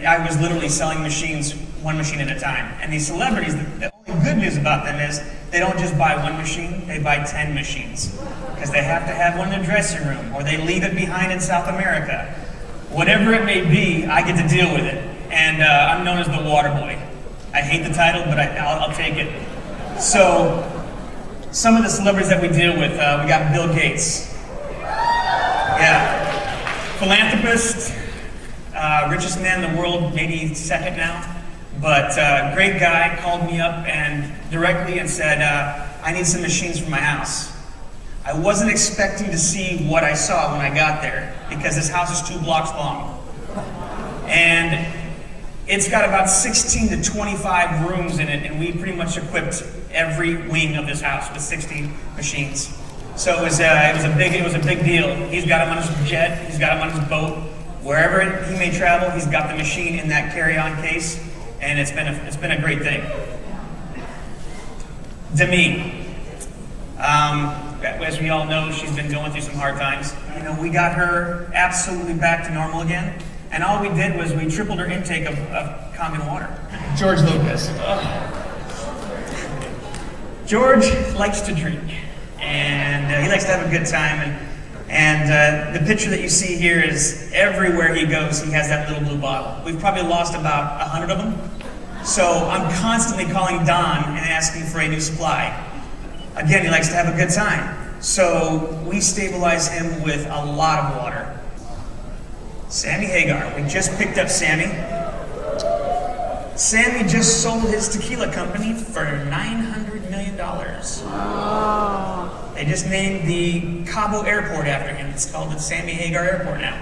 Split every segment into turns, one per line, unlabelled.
and I was literally selling machines, one machine at a time. And these celebrities, the only good news about them is they don't just buy one machine, they buy 10 machines. Because they have to have one in their dressing room, or they leave it behind in South America. Whatever it may be, I get to deal with it. And I'm known as the water boy. I hate the title, but I'll take it. So, some of the celebrities that we deal with, we got Bill Gates. Yeah. Philanthropist, richest man in the world, maybe second now. But great guy, called me up and directly and said, I need some machines for my house. I wasn't expecting to see what I saw when I got there, because this house is 2 blocks long. And it's got about 16 to 25 rooms in it, and we pretty much equipped every wing of this house with 60 machines. So it was a big deal. He's got them on his jet, he's got them on his boat. Wherever he may travel, he's got the machine in that carry-on case, and it's been a great thing. Demi. As we all know, she's been going through some hard times. You know, we got her absolutely back to normal again, and all we did was we tripled her intake of Kangen water. George Lopez. George likes to drink, and he likes to have a good time, and the picture that you see here is everywhere he goes, he has that little blue bottle. We've probably lost about 100 of them, so I'm constantly calling Don and asking for a new supply. Again, he likes to have a good time. So we stabilize him with a lot of water. Sammy Hagar, we just picked up Sammy. Sammy just sold his tequila company for $900 million.
Oh.
They just named the Cabo Airport after him. It's called the Sammy Hagar Airport now.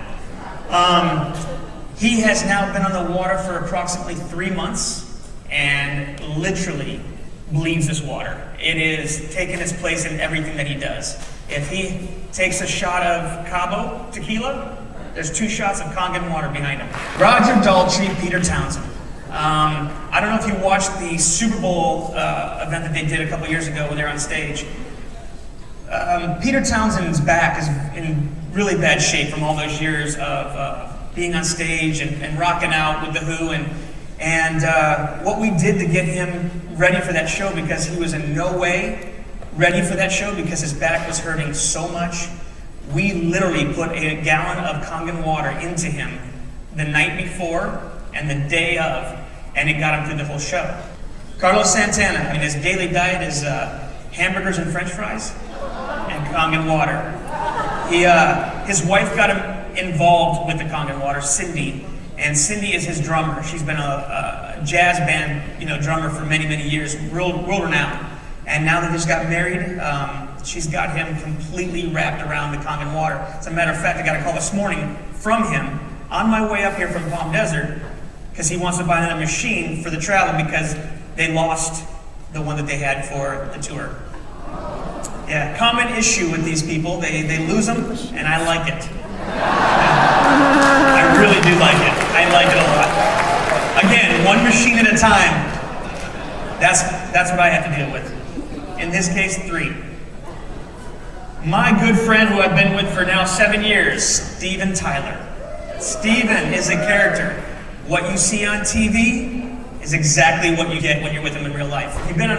He has now been on the water for approximately 3 months and literally bleeds this water. It is taking its place in everything that he does. If he takes a shot of Cabo tequila, there's 2 shots of Kangen water behind him. Roger Daltrey, Peter Townsend. I don't know if you watched the Super Bowl event that they did a couple years ago when they were on stage. Peter Townsend's back is in really bad shape from all those years of being on stage and rocking out with The Who, and what we did to get him ready for that show, because he was in no way ready for that show because his back was hurting so much, we literally put a gallon of Kangen water into him the night before and the day of, and it got him through the whole show. Carlos Santana, I mean, his daily diet is hamburgers and french fries and Kangen water. His wife got him involved with the Kangen water, Cindy, and Cindy is his drummer. She's been a jazz band, drummer for many, many years, world renowned. And now that he's got married, she's got him completely wrapped around the Kangen water. As a matter of fact, I got a call this morning from him on my way up here from Palm Desert, because he wants to buy another machine for the travel because they lost the one that they had for the tour. Yeah, common issue with these people, they lose them, and I like it. I really do like it. I like it a lot. Again, one machine at a time. That's what I have to deal with. In this case, 3. My good friend who I've been with for now 7 years, Steven Tyler. Steven is a character. What you see on TV is exactly what you get when you're with him in real life. If you've been to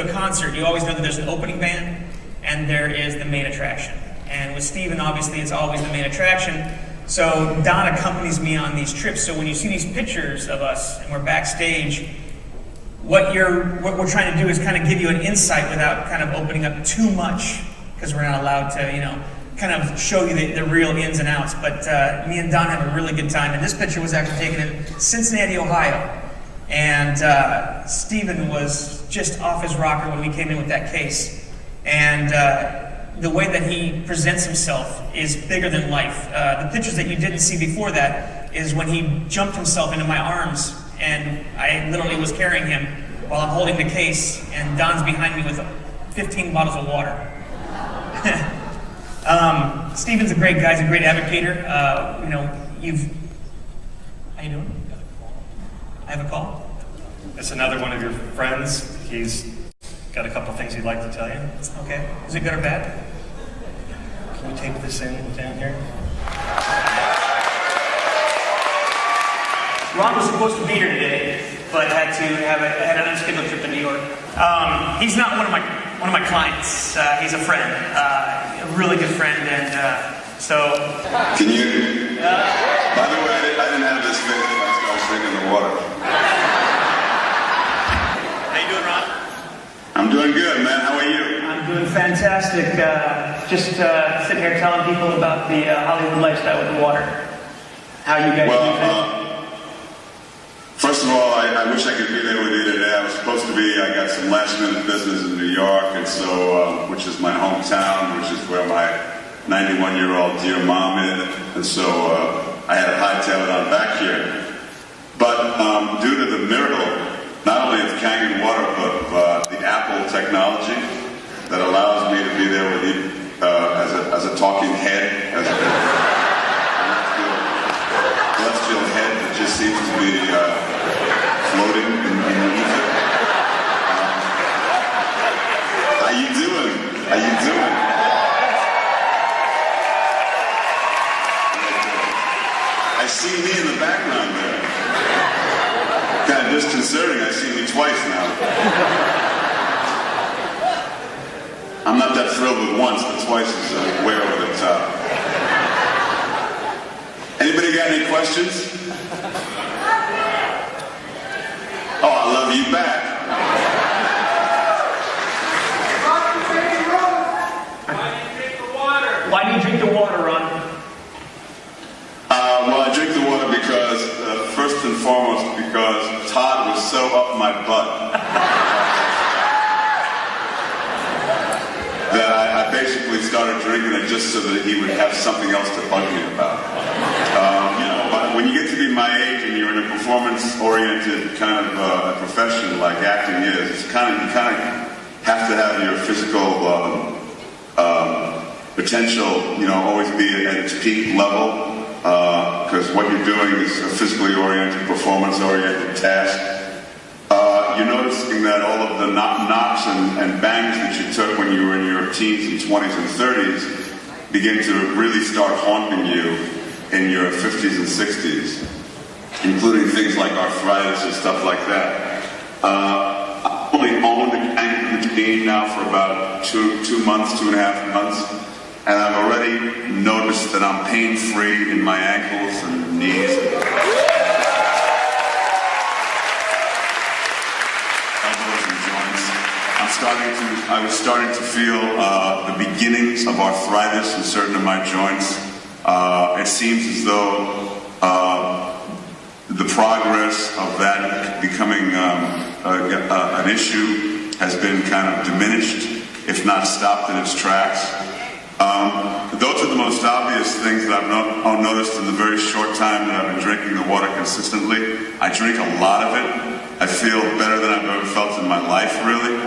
a concert, you always know that there's an opening band and there is the main attraction. And with Steven, obviously, it's always the main attraction. So Don accompanies me on these trips. So when you see these pictures of us and we're backstage, what we're trying to do is kind of give you an insight without kind of opening up too much, because we're not allowed to, kind of show you the real ins and outs. But me and Don have a really good time. And this picture was actually taken in Cincinnati, Ohio. And Steven was just off his rocker when we came in with that case. And the way that he presents himself is bigger than life. The pictures that you didn't see before that is when he jumped himself into my arms, and I literally was carrying him while I'm holding the case, and Don's behind me with 15 bottles of water. Steven's a great guy. He's a great advocator. How you doing? I have a call.
It's another one of your friends. He's got a couple things he'd like to tell you.
Okay. Is it good or bad?
Can we tape this in down here?
Ron was supposed to be here today, but had an unscheduled trip to New York. He's not one of my clients. He's a friend, a really good friend, and so.
Can you? By the way, I didn't have this thing. I was drinking the water.
How you doing, Ron?
I'm doing good, man. How are you?
I'm doing fantastic. Just sitting here telling people about the Hollywood lifestyle with the water. How you guys use it?
First of all, I wish I could be there with you today. I was supposed to be. I got some last-minute business in New York, and so, which is my hometown, which is where my 91-year-old dear mom is, and so I had to hightail it on back here. But due to the miracle, not only of Kangen water, but the Apple technology that allows me to be there with you as a talking head, as a celestial head that just seems to be floating in the ether. How you doing? How you doing? I see me in the background there. Kind of disconcerting. I see me twice now. I'm not that thrilled with once, but twice is way over the top. Anybody got any questions? Oh, I love you back.
Why do you drink the water, Ron?
Well, I drink the water because, first and foremost, because Todd was so up my butt that I basically started drinking it just so that he would have something else to bug me about. But when you get to be my age and you're in a performance-oriented kind of profession like acting is, you kind of have to have your physical potential, always be at its peak level. Because what you're doing is a physically oriented, performance-oriented task. You're noticing that all of the knocks and bangs that you took when you were in your teens and 20s and 30s begin to really start haunting you in your 50s and 60s, including things like arthritis and stuff like that. I've only owned the Kangen machine now for about 2 months, 2.5 months. And I've already noticed that I'm pain-free in my ankles and knees. Elbows and joints. I was starting to feel the beginnings of arthritis in certain of my joints. It seems as though the progress of that becoming an issue has been kind of diminished, if not stopped in its tracks. Those are the most obvious things that I've noticed in the very short time that I've been drinking the water consistently. I drink a lot of it. I feel better than I've ever felt in my life, really.